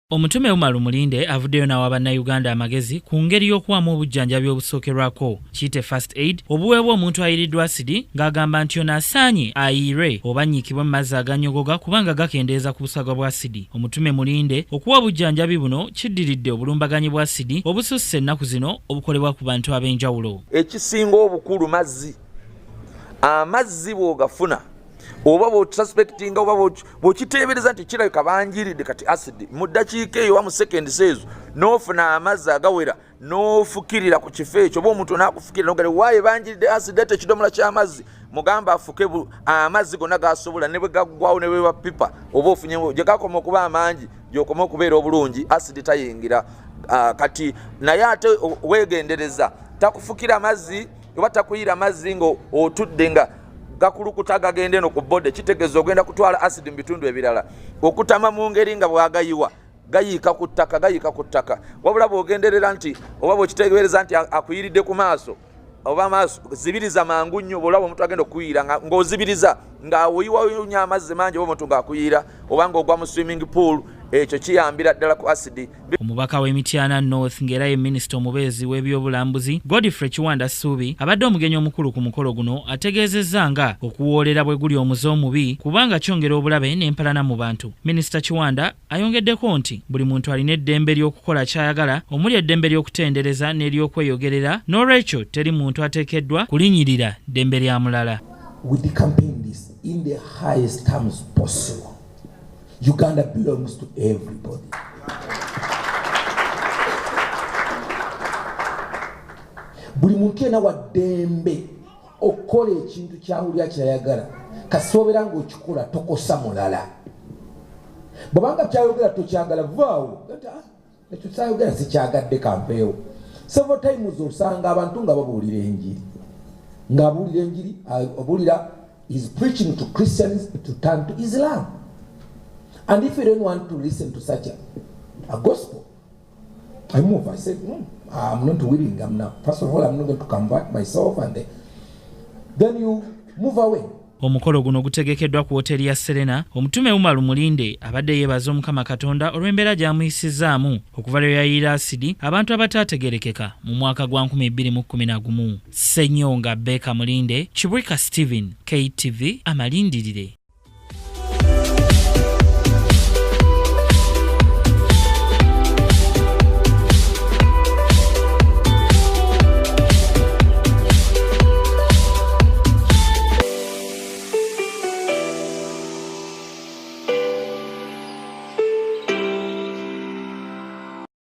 Omutume Umar Mulinde avuddeyo n'awa bannayuganda amagezi ku ngeri y'okuwamu obujjanjabi obusookerwako kiyite first aid obuweebwa omuntu ayiriddwa asidi ng'agamba nti ono asaanye ayiire oba nnyikibwe mu mazzi aganyogoga kubanga gakendeeza ku busaga bwa asidi. Omutume Mulinde okuwa obujjanjabi buno kiddiridde obulumbaganyi bwa asidi obususse ennaku zino obukolebwa ku bantu ab'enjawulo. Ekisinga obukulu mazzi. Amazzi bw'ogafuna oba bw'osuspectinga oba bw'okiteebereza nti kirabika banjiridde kati acid mu ddakiika eyo mu seconds ezo n'ofuna amazzi agawera n'ofukirira ku kifo ekyo oba omuntu n'akufukirira n'ogamba waaye banjiridde acid ate ekidomola ky'amazzi mugamba afuke amazzi gonna g'asobola ne bwe gaggwawo ne bwe bapipa oba ofunyemu gye gakoma okuba amangi gy'okoma okubeera obulungi acid tayingira kati naye ate weegendereza takufukira amazzi oba takuyira amazzi ng'otudde nga gakulukuta gagende no ku bode kitegeeza ogenda kutwala acid mu bitundu ebirala okutama mu ngeri nga bwagayiwa gayiika ku ttaka wabula bw'ogenderera nti oba bw'okitegeereza nti akuyiridde ku maaso oba amaaso zibiriza mangu nnyo olaba omuntu agenda okuyira ng'ozibiriza ng'awoyiwawunya amazzi mangi oba omuntu ng'akuyira oba ng'ogwa mu swimming pool ekyo kiyambira ddala ku acid. Omubaka w'Emityana North ng'era ye minisita omubeezi w'ebyobulambuzi Godfrey Kiwanda Ssuubi abadde omugenyi omukulu ku mukolo guno ategeezezza nga okuwoolera bwe guli omuze omubi kubanga kyongera obulabe n'empalana mu bantu. Minisita Kiwanda ayongeddeko nti buli muntu alina eddembe ly'okukola ky'ayagala omuli eddembe ly'okutendereza n'ery'okweyogerera n'olwekyo teri muntu ateekeddwa kulinyirira ddembe lya mulala. We campaign this in the highest terms possible. Uganda belongs to everybody. Buli muntu yena waddembe okukola ekintu kyawulira kyayagala kasoobera ng'okikola tokosa mulala. Bw'obanga kyayogera tokyagala vaawo ekyo kyayogera sikyagadde kampeewo. Several times osanga abantu nga babuulira enjiri obuulira is preaching to Christians to turn to Islam. And if you don't want to listen to such a gospel, I move. I said, I'm not willing. First of all, I'm not going to convert myself, and then you move away. Omukolo guno gutegekeddwa ku hoteli ya Serena. Omutume Umar Mulinde abadde yeebaza Omukama Katonda olw'embeera gy'amuyisizaamu okuva lwe yayiira asidi abantu abataategerekeka mu mwaka gwa 2011. Ssenyonga Beka Mulinde, Kibwika Steven, KTV amalindirire.